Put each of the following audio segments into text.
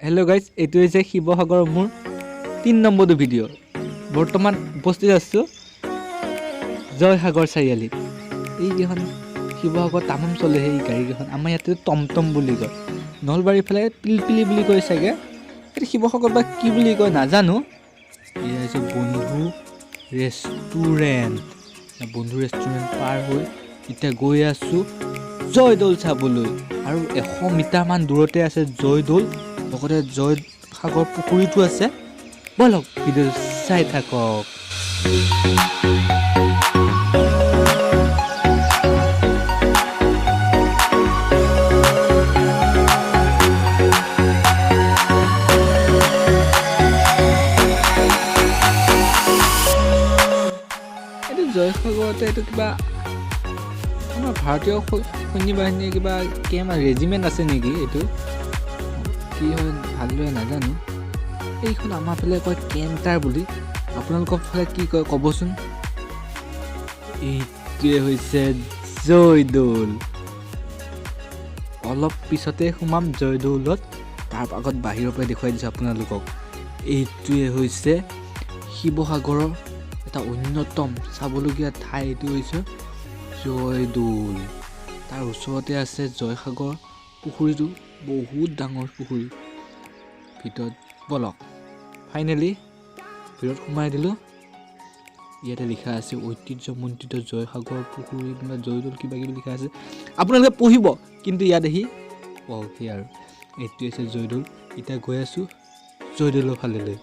Hello' guys, এইটো হৈছে শিৱসাগৰৰ মোৰ ৩ নম্বৰটো ভিডিঅ'। বৰ্তমান উপস্থিত আছোঁ জয়সাগৰ চাৰিআলিত। এইকেইখন শিৱসাগৰ তামাম চলে সেই গাড়ীকেইখন। আমাৰ ইয়াতে টমটম বুলি কয়, নলবাৰীৰ ফালে পিলপিলি বুলি কয় চাগে। এইটো শিৱসাগৰত বা কি বুলি কয় নাজানো। এয়া হৈছে বন্ধু ৰেষ্টুৰেণ্ট। বন্ধু ৰেষ্টুৰেণ্ট পাৰ হৈ এতিয়া গৈ আছোঁ জয়দৌল চাবলৈ। আৰু 100 মিটাৰমান দূৰতে আছে জয়দৌল, লগতে জয়সাগৰ পুখুৰীটো আছে। বলক ভিডিঅ' চাই থাকক। এইটো জয়সাগৰতে এইটো কিবা আমাৰ ভাৰতীয় সৈন্য বাহিনীৰ কিবা ৰেজিমেণ্ট আছে নেকি? এইটো কি হয় ভালদৰে নাজানো। এইখন আমাৰ ফালে কয় কেণ্টাৰ বুলি, আপোনালোকৰ ফালে কি কয় ক'বচোন। এইটোৱে হৈছে জয়দৌল। অলপ পিছতে সোমাম জয়দৌলত, তাৰ আগত বাহিৰৰ পৰা দেখুৱাই দিছোঁ আপোনালোকক। এইটোৱে হৈছে শিৱসাগৰৰ এটা অন্যতম চাবলগীয়া ঠাই। এইটো হৈছে জয়দৌল। তাৰ ওচৰতে আছে জয়সাগৰ পুখুৰীটো, বহুত ডাঙৰ পুখুৰী। ভিতৰত বলক, ফাইনেলি ভিতৰত সোমাই দিলোঁ। ইয়াতে লিখা আছে ঐতিহ্যমণ্ডিত জয়সাগৰ পুখুৰী কিবা জয়দৌল কিবা কিবি লিখা আছে। আপোনালোকে পঢ়িব, কিন্তু ইয়াত আহি সেই আৰু এইটোৱে হৈছে জয়দৌল। এতিয়া গৈ আছোঁ জয়দৌলৰ ফালেলৈ।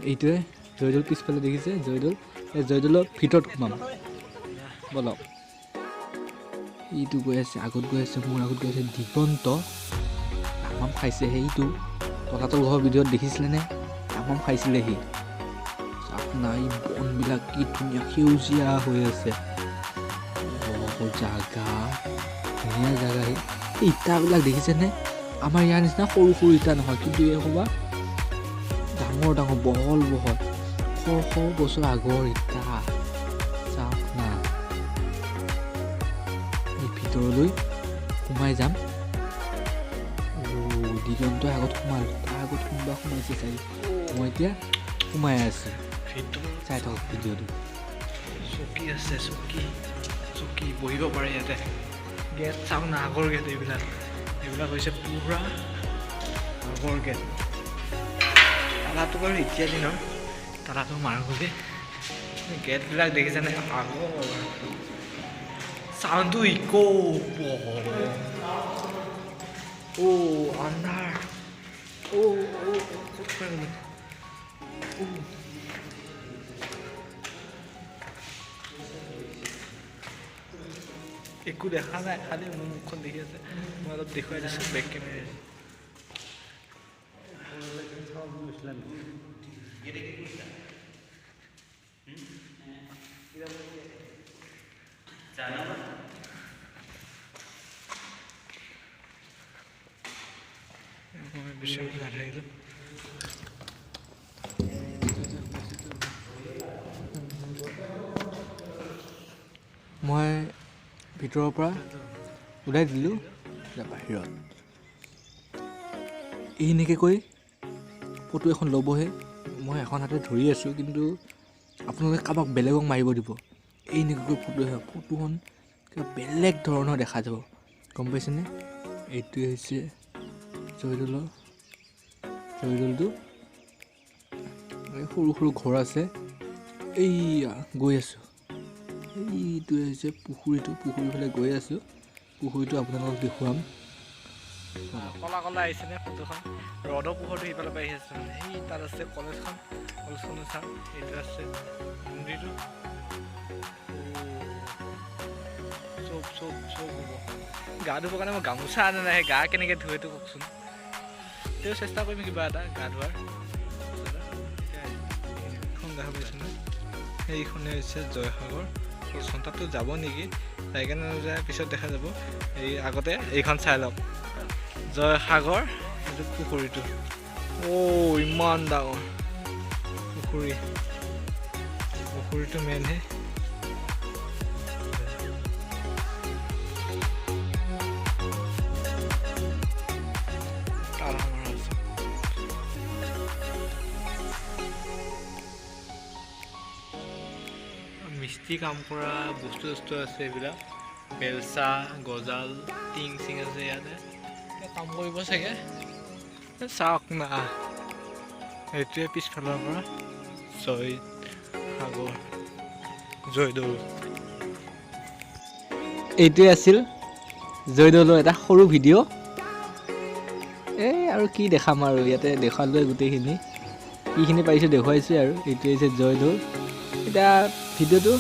এইটোৱে জয়দৌল, পিছফালে দেখিছে জয়দৌল। এই জয়দৌলৰ ভিতৰত সোমাম, বলক। এইটো গৈ আছে, আগত গৈ আছে, মোৰ আগত গৈ আছে দিগন্ত। তামাম খাইছে সেইটো। তলাতল ঘৰৰ ভিডিঅ'ত দেখিছিলেনে? তামাম খাইছিলে সি। আপোনাৰ এই বনবিলাক কি ধুনীয়া সেউজীয়া হৈ আছে। জাগা ধুনীয়া জাগা। এই ইটাবিলাক দেখিছেনে? আমাৰ ইয়াৰ নিচিনা সৰু সৰু ইটা নহয়, কিন্তু এই ক'বা ডাঙৰ ডাঙৰ বহল বহল শ বছৰ আগৰ ইটা। চাওক না, এই ভিতৰলৈ সোমাই যাম। দিগন্তই আগত সোমাল, তাৰ আগত কোনোবা সোমাইছে চাই। মই এতিয়া সোমাই আছোঁ, চাই থাকক ভিডিঅ'টো। চকী আছে, চকী বহিব পাৰে ইয়াতে। গেট চাওক না, আগৰ গেট এইবিলাক হৈছে পুৰা আগৰ গেট। তালাটো বাৰু এতিয়া দিনৰ, তালাটো মাৰোগৈ। গেটবিলাক দেখিছেনে? আগৰ চাউণ্ডটো ইকো আন্ধাৰ। একো দেখা নাই, খালি মোৰ মুখখন দেখি আছে। মই অলপ দেখুৱাই দিছোঁ বেক কেমেৰা। মই ভিতৰৰ পৰা ওলাই দিলোঁ বাহিৰত। এনেকৈ কৈ ফটো এখন ল'বহে। মই এখন হাতে ধৰি আছোঁ, কিন্তু আপোনালোকে কাৰোবাক বেলেগক মাৰিব দিব। এনেকৈ ফটোখন কিবা বেলেগ ধৰণৰ দেখা যাব, গম পাইছেনে? এইটোৱে হৈছে জয়দৌলটো। সৰু সৰু ঘৰ আছে। এইয়া গৈ আছোঁ। এইটোৱে হৈছে পুখুৰীটো, পুখুৰীৰ ফালে গৈ আছোঁ। পুখুৰীটো আপোনালোকক দেখুৱাম। কলা আহিছেনে ফটোখন? ৰ'দৰ পোহৰটো সিফালৰ পৰা আহি আছে। সেই তাত আছে কলেজখনো চাম। এইটো আছে মন্দিৰটো। চব হ'ব। গা ধুবৰ কাৰণে মই গামোচা আনা নাই। গা কেনেকৈ ধুৱে এইটো কওকচোন। তেওঁ চেষ্টা কৰিম কিবা এটা গা ধোৱাৰ। এইখন দেখা পাইছেনে? সেইখনে হৈছে জয়সাগৰ। তাতো যাব নেকি, যাই কেনে নাযায় পিছত দেখা যাব। এই আগতে এইখন চাই লওক, জয়সাগৰ এইটো পুখুৰীটো। ইমান ডাঙৰ পুখুৰীটো মেইনহে। তাত কি কাম কৰা বস্তু আছে এইবিলাক বেলচা গজাল টিং চিং আছে ইয়াতে কাম কৰিব চাগে চাওক না এইটোৱে পিছফালৰ পৰা জয়সাগৰ জয়দৌল এইটোৱে আছিল জয়দৌলৰ এটা সৰু ভিডিঅ' এই আৰু কি দেখাম আৰু ইয়াতে দেখালোৱে গোটেইখিনি কিখিনি পাৰিছোঁ দেখুৱাইছোঁ আৰু এইটোৱে হৈছে জয়দৌল এতিয়া ভিডিঅ'টো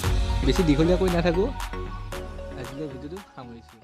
বেছি দীঘলীয়া কৰি নাথাকোঁ আজিলৈ ভিডিঅ'টো সামৰিছোঁ